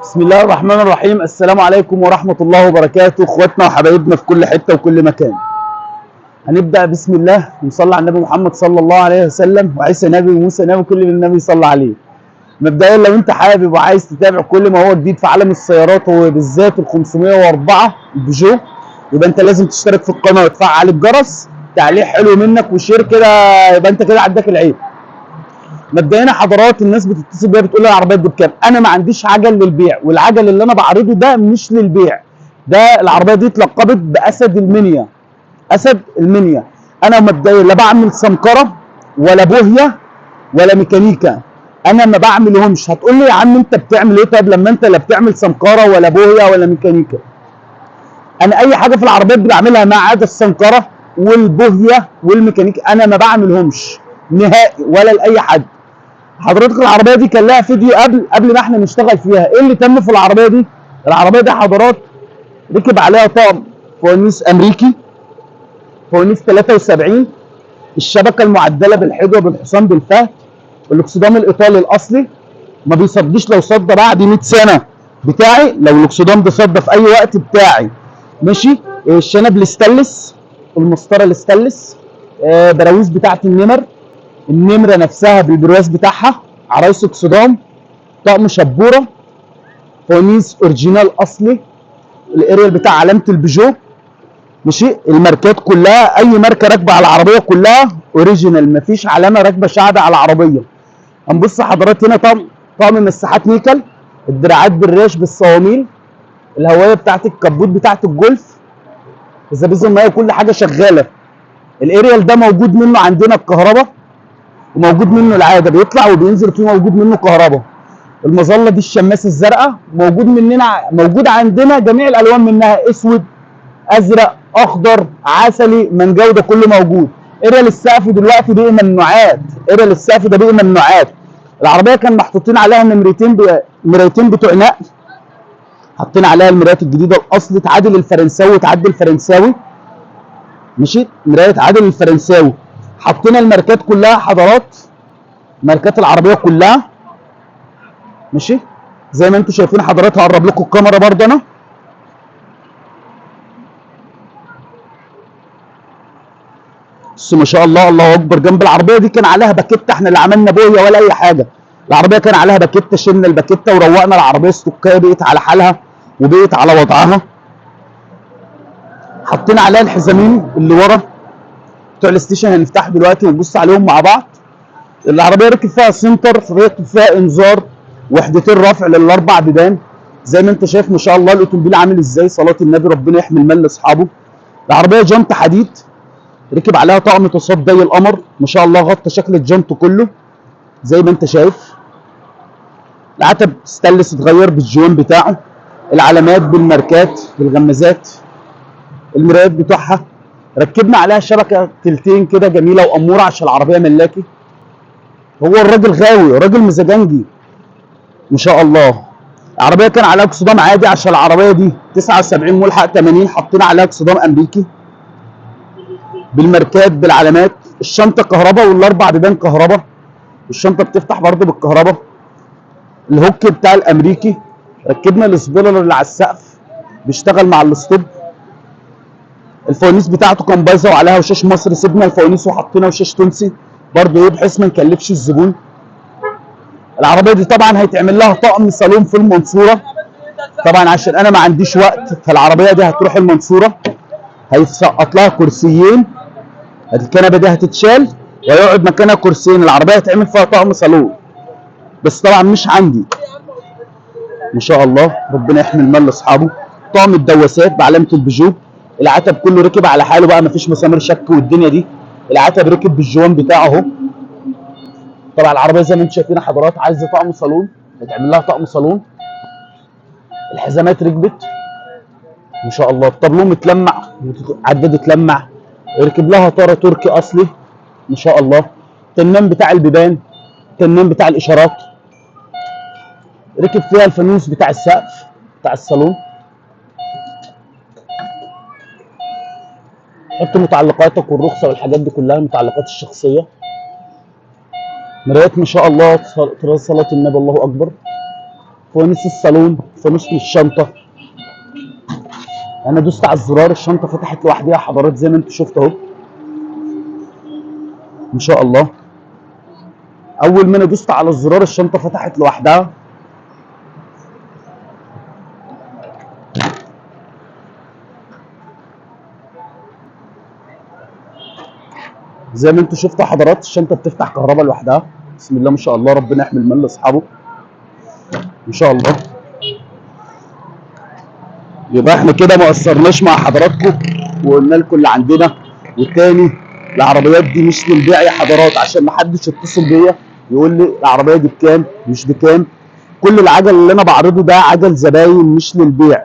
بسم الله الرحمن الرحيم. السلام عليكم ورحمة الله وبركاته، اخواتنا وحبايبنا في كل حتة وكل مكان. هنبدأ بسم الله ونصلي على النبي محمد صلى الله عليه وسلم، وعيسى نبي وموسى نبي كل النبي صلى عليه. مبدئيا لو انت حابب وعايز تتابع كل ما هو جديد في عالم السيارات وبالذات ال 504 البيجو، يبقى انت لازم تشترك في القناة وتفعل الجرس. تعليق حلو منك وشير كده، يبقى انت كده عداك العيب. مبدئيا حضرات الناس بتتصل بيا بتقول لي العربيات دي بكام؟ انا ما عنديش عجل للبيع، والعجل اللي انا بعرضه ده مش للبيع. ده العربيه دي اتلقبت باسد المنيا. اسد المنيا. انا مبدئيا لا بعمل سمكره ولا بوهيه ولا ميكانيكا. انا ما بعملهمش. هتقول لي يا عم انت بتعمل ايه؟ طب لما انت لا بتعمل سمكره ولا بوهيه ولا ميكانيكا. انا اي حاجه في العربيات بعملها ما عدا السمكره والبوهيه والميكانيكا، انا ما بعملهمش نهائي ولا لاي حد. حضرتك العربيه دي كان لها فيديو قبل ما احنا نشتغل فيها. ايه اللي تم في العربيه دي؟ العربيه دي حضرات ركب عليها طقم فوانيس امريكي، فوانيس 73، الشبكه المعدله بالحدوه بالحصان بالفهد، الاكسدام الايطالي الاصلي ما بيصديش. لو صدى بعد 100 سنه بتاعي، لو الاكسدام ده صدى في اي وقت بتاعي ماشي. الشنب الاستانلس، المسطره الاستانلس، براويز بتاعت النمره نفسها بالبرواز بتاعها، عرايس اكسدام، طقم شبوره، فوانيس اوريجينال اصلي، الاريال بتاع علامه البيجو ماشي. الماركات كلها، اي ماركه راكبه على العربيه كلها اوريجينال، مفيش علامه راكبه شعبي على العربيه. هنبص حضرات هنا طقم مساحات نيكل، الدراعات بالريش بالصواميل، الهوايه بتاعت الكبوت بتاعت الجولف، الزبيزه الميه، كل حاجه شغاله. الاريال ده موجود منه عندنا الكهرباء، وموجود منه العاده بيطلع وبينزل فيه، موجود منه كهرباء. المظله دي الشماسه الزرقاء موجود عندنا جميع الالوان منها، اسود، ازرق، اخضر، عسلي، منجو، ده كله موجود. اريال السقف دلوقتي بقي ممنوعات، اريال السقف ده بقي ممنوعات. العربيه كان محطوطين عليها مرايتين بتوع نقل، حاطين عليها المرايات الجديده الاصلي تعادل الفرنساوي، تعدي الفرنساوي ماشي. مرايه تعادل الفرنساوي. حطينا الماركات كلها حضرات، ماركات العربيه كلها ماشي زي ما انتم شايفين حضرات. هقرب لكم الكاميرا برضه انا. بس ما شاء الله الله اكبر. جنب العربيه دي كان عليها باكيته، احنا اللي عملنا بويه ولا اي حاجه. العربيه كان عليها باكيته، شلنا الباكيته وروقنا العربيه استوكايه، بقت على حالها وبقت على وضعها. حطينا عليها الحزامين اللي ورا بتوع الستيشن، هنفتح دلوقتي ونبص عليهم مع بعض. العربيه ركب فيها سنتر، ركب فيها انذار، وحدتين رفع للاربع بيبان زي ما انت شايف. ما شاء الله الاوتوموبيل عامل ازاي، صلاه النبي، ربنا يحمي المال لاصحابه. العربيه جنط حديد، ركب عليها طقم تصاد زي القمر ما شاء الله، غطى شكل الجنط كله زي ما انت شايف. العتب ستانلس اتغير بالجوان بتاعه، العلامات بالماركات بالغمازات، المرايات بتوعها. ركبنا عليها شبكه تلتين كده جميله واموره عشان العربيه ملاكي. هو الراجل غاوي، راجل مزاجنجي ما شاء الله. العربيه كان عليها اكسدام عادي عشان العربيه دي 79 ملحق 80، حاطين عليها اكسدام امريكي بالماركات بالعلامات. الشنطه كهرباء والاربع بيبان كهرباء، والشنطه بتفتح برضه بالكهرباء. الهوك بتاع الامريكي. ركبنا السبويلر اللي على السقف بيشتغل مع الستوب. الفوانيس بتاعته كان بايظه وعليها وشاش مصري، سيبنا الفوانيس وحطينا وشاش تونسي برضه ايه بحيث ما نكلفش الزبون. العربيه دي طبعا هيتعمل لها طقم صالون في المنصوره، طبعا عشان انا ما عنديش وقت. فالعربيه دي هتروح المنصوره، هيتسقط لها كرسيين، الكنبه دي هتتشال ويقعد مكانها كرسيين. العربيه هتعمل فيها طقم صالون بس طبعا مش عندي. ما شاء الله ربنا يحمي المال لاصحابه. طقم الدواسات بعلامه البيجو. العتب كله ركب على حاله بقى، مفيش مسامير شك والدنيا دي. العتب ركب بالجوان بتاعه اهو. طبعا العربيه زي ما انتم شايفين حضرات عايزه طقم صالون، هيتعمل لها طقم صالون. الحزامات ركبت ما شاء الله، الطابلوه متلمع، عداد اتلمع، ركب لها طاره تركي اصلي ما شاء الله. التنان بتاع البيبان، التنان بتاع الاشارات، ركب فيها الفانوس بتاع السقف بتاع الصالون. حط متعلقاتك والرخصه والحاجات دي كلها، المتعلقات الشخصيه. مرايات ما شاء الله طراز صلاه النبي الله اكبر. فوانيس الصالون، فانوس الشنطه. انا دوست على الزرار الشنطه فتحت لوحدها يا حضرات زي ما انتم شفتوا اهو ان شاء الله. اول ما انا دوست على الزرار الشنطه فتحت لوحدها. زي ما انتم شفتوا حضرات الشنطه بتفتح كهرباء لوحدها. بسم الله ما شاء الله، ربنا يحمي المال لاصحابه ان شاء الله. يبقى احنا كده ما قصرناش مع حضراتكم وقلنا لكم اللي عندنا. والتاني العربيات دي مش للبيع يا حضرات، عشان ما حدش يتصل بيا يقول لي العربيه دي بكام مش بكام. كل العجل اللي انا بعرضه ده عجل زباين مش للبيع.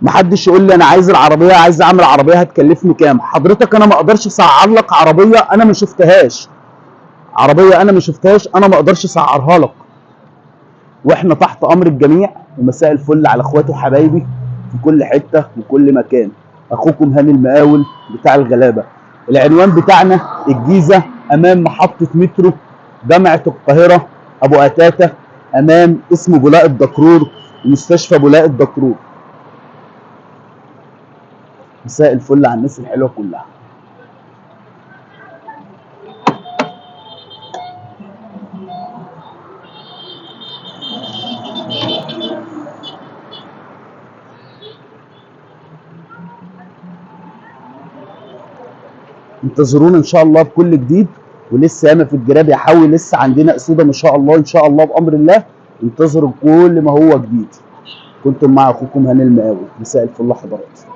ما حدش يقول لي انا عايز العربيه، عايز اعمل عربيه هتكلفني كام. حضرتك انا ما اقدرش اسعر لك عربيه انا ما شفتهاش. عربيه انا ما شفتهاش انا ما اقدرش اسعرها لك. واحنا تحت امر الجميع. ومساء الفل على اخواتي وحبايبي في كل حته وكل مكان. اخوكم هاني المقاول بتاع الغلابه. العنوان بتاعنا الجيزه امام محطه مترو جامعه القاهره ابو قتاته، امام اسم بولاق الدكرور ومستشفى بولاق الدكرور. مساء الفل على الناس الحلوه كلها. انتظرونا ان شاء الله بكل جديد. ولسه ياما في الجراب يا حاوي، لسه عندنا اسوده ما شاء الله ان شاء الله بامر الله. انتظروا كل ما هو جديد. كنتم مع اخوكم هاني المقاول. مساء الفل حضرات.